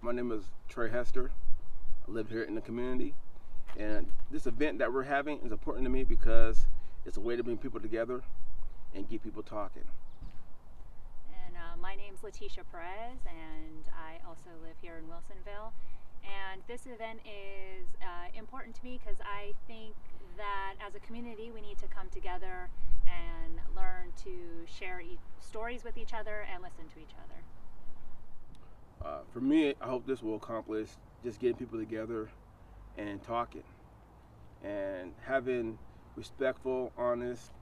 My name is Trey Hester. I live here in the community, and this event that we're having is important to me because it's a way to bring people together and get people talking. And my name's Letitia Perez, and I also live here in Wilsonville. And this event is important to me because I think that as a community we need to come together and learn to share stories with each other and listen to each other. For me, I hope this will accomplish just getting people together and talking and having respectful, honest,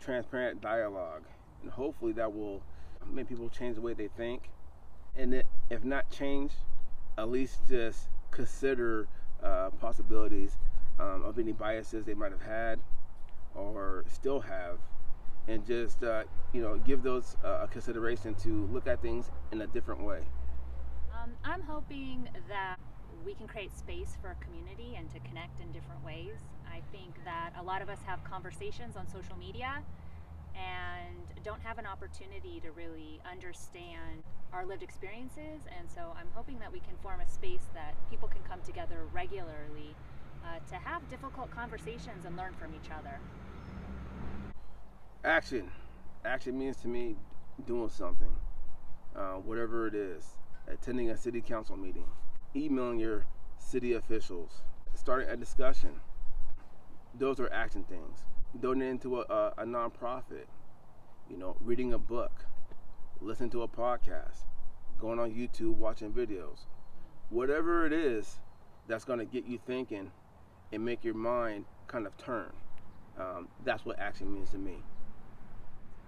transparent dialogue. And hopefully that will make people change the way they think. And if not change, at least just consider possibilities of any biases they might have had or still have, and just give those a consideration to look at things in a different way. I'm hoping that we can create space for a community and to connect in different ways. I think that a lot of us have conversations on social media and don't have an opportunity to really understand our lived experiences, and so I'm hoping that we can form a space that people can come together regularly to have difficult conversations and learn from each other. Action means to me doing something, whatever it is. Attending a city council meeting, emailing your city officials, starting a discussion. Those are action things. Donating to a nonprofit, reading a book, listening to a podcast, going on YouTube, watching videos. Whatever it is that's going to get you thinking and make your mind kind of turn. That's what action means to me.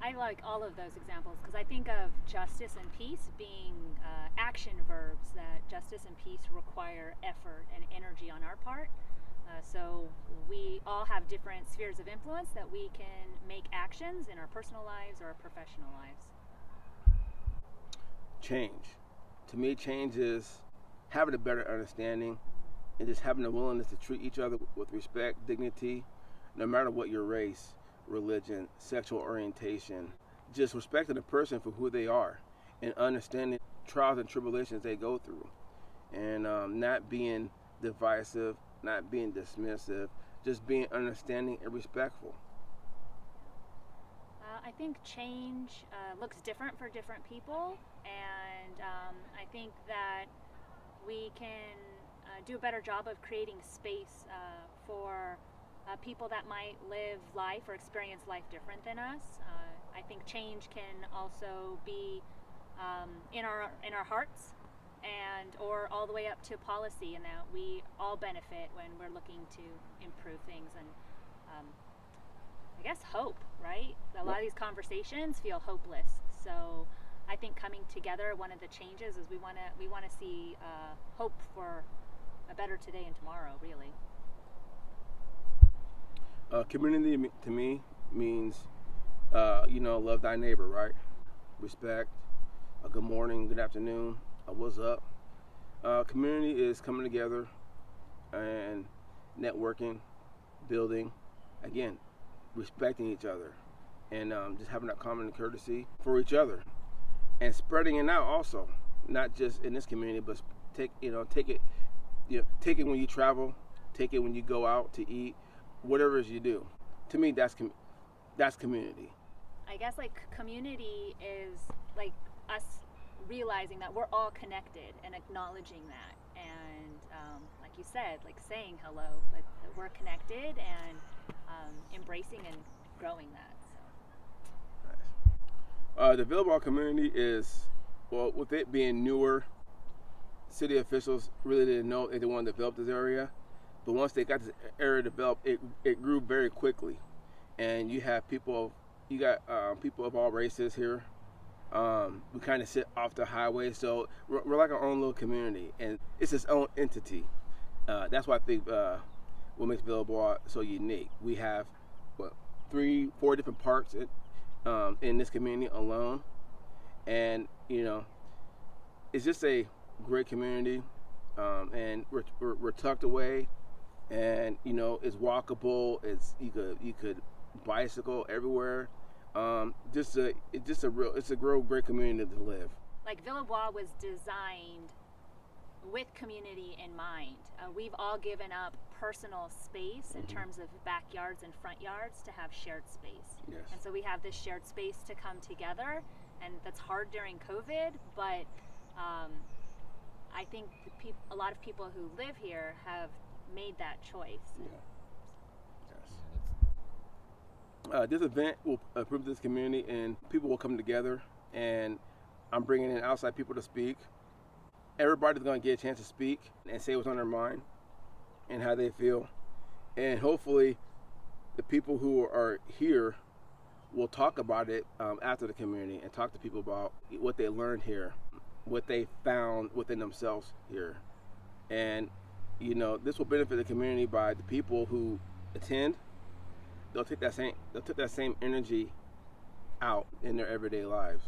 I like all of those examples because I think of justice and peace being action verbs, that justice and peace require effort and energy on our part. So we all have different spheres of influence that we can make actions in our personal lives or our professional lives. Change. To me, change is having a better understanding and just having a willingness to treat each other with respect, dignity, no matter what your race, religion, sexual orientation. Just respecting a person for who they are and understanding trials and tribulations they go through, and not being divisive, not being dismissive, just being understanding and respectful. I think change looks different for different people, and I think that we can do a better job of creating space for people that might live life or experience life different than us. I think change can also be in our hearts, and or all the way up to policy, and that we all benefit when we're looking to improve things, and I guess hope, right? A lot of these conversations feel hopeless, so I think coming together, one of the changes is we want to see hope for a better today and tomorrow, really. Community to me means, love thy neighbor, right? Respect, a good morning, good afternoon, what's up. Community is coming together and networking, building, again, respecting each other, and just having that common courtesy for each other, and spreading it out also, not just in this community, but take it when you travel, take it when you go out to eat, whatever it is you do. To me, that's community. I guess community is like us realizing that we're all connected and acknowledging that, and like you said, saying hello, that we're connected, and embracing and growing that. So. Nice. The Villalba community is, with it being newer, city officials really didn't know if they wanted to develop this area. But once they got this area developed, it grew very quickly, and you got people of all races here. We kind of sit off the highway, so we're like our own little community, and it's its own entity. That's why I think what makes Villalba so unique. We have 3-4 different parks in this community alone, and it's just a great community, and we're tucked away. And it's walkable. It's you could bicycle everywhere. It's a real great community to live. Villalba was designed with community in mind. We've all given up personal space in terms of backyards and front yards to have shared space. Yes. And so we have this shared space to come together, and that's hard during COVID, but I think a lot of people who live here have made that choice. Yeah. Yes. This event will improve this community, and people will come together, and I'm bringing in outside people to speak. Everybody's going to get a chance to speak and say what's on their mind and how they feel. And hopefully the people who are here will talk about it after the community and talk to people about what they learned here, what they found within themselves here. And, you know, this will benefit the community by the people who attend. They'll take that same energy out in their everyday lives.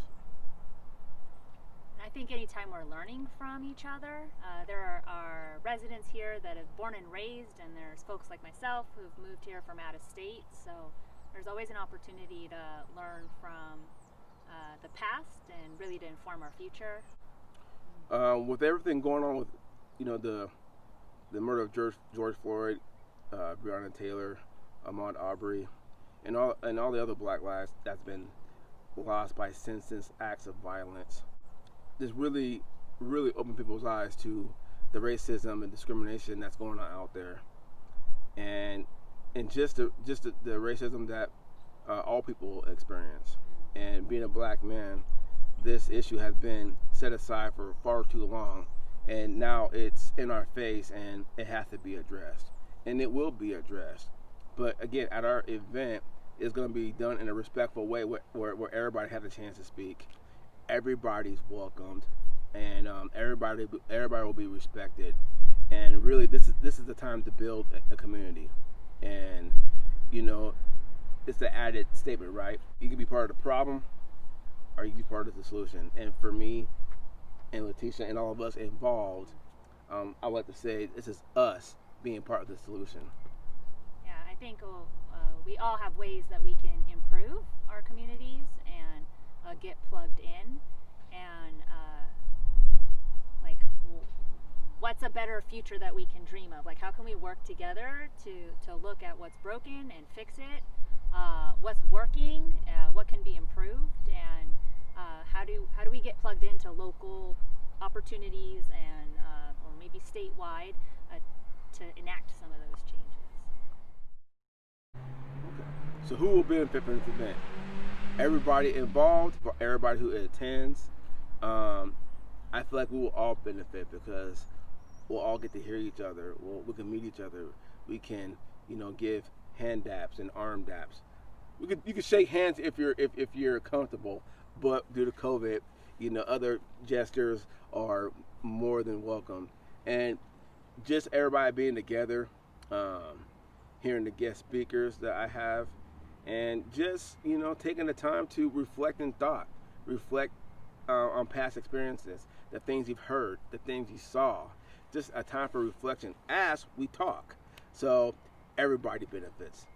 I think anytime we're learning from each other, there are residents here that have born and raised, and there's folks like myself who've moved here from out of state. So there's always an opportunity to learn from the past and really to inform our future. With everything going on with, you know, the murder of George Floyd, Breonna Taylor, Ahmaud Arbery, and all the other Black lives that's been lost by senseless acts of violence, this really opened people's eyes to the racism and discrimination that's going on out there, and just the racism that all people experience. And being a Black man, this issue has been set aside for far too long, and now it's in our face, and it has to be addressed, and it will be addressed. But again, at our event, it's going to be done in a respectful way where everybody has a chance to speak. Everybody's welcomed, and everybody will be respected. And really, this is the time to build a community. And you know, it's the added statement, right? You can be part of the problem, or you can be part of the solution. And for me, and Letitia, and all of us involved, I like to say this is us being part of the solution. Yeah, I think we all have ways that we can improve our communities and get plugged in, and what's a better future that we can dream of? Like, how can we work together to look at what's broken and fix it, what's working, what can be improved, and how do we get plugged into local opportunities and or maybe statewide to enact some of those changes. Okay. So who will benefit from this event? Everybody involved, everybody who attends. I feel like we will all benefit because we'll all get to hear each other. We can meet each other. We can, you know, give hand daps and arm daps. You can shake hands if you're comfortable, but due to COVID, you know, other gestures are more than welcome. And just everybody being together, hearing the guest speakers that I have, and just, you know, taking the time to reflect in thought, reflect on past experiences, the things you've heard, the things you saw, just a time for reflection as we talk. So everybody benefits.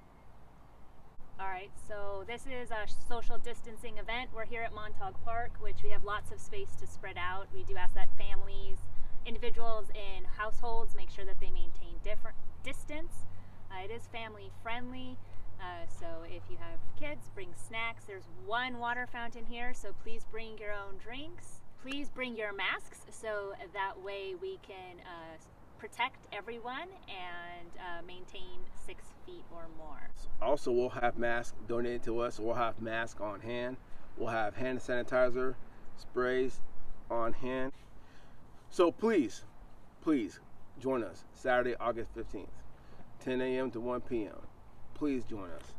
All right, so this is a social distancing event. We're here at Montauk Park, which we have lots of space to spread out. We do ask that families, individuals in households make sure that they maintain different distance. It is family friendly, so if you have kids, bring snacks. There's one water fountain here, so please bring your own drinks. Please bring your masks, so that way we can protect everyone and maintain 6 feet or more. Also, we'll have masks donated to us. We'll have masks on hand. We'll have hand sanitizer sprays on hand. So please join us Saturday, August 15th, 10 a.m. to 1 p.m. Please join us.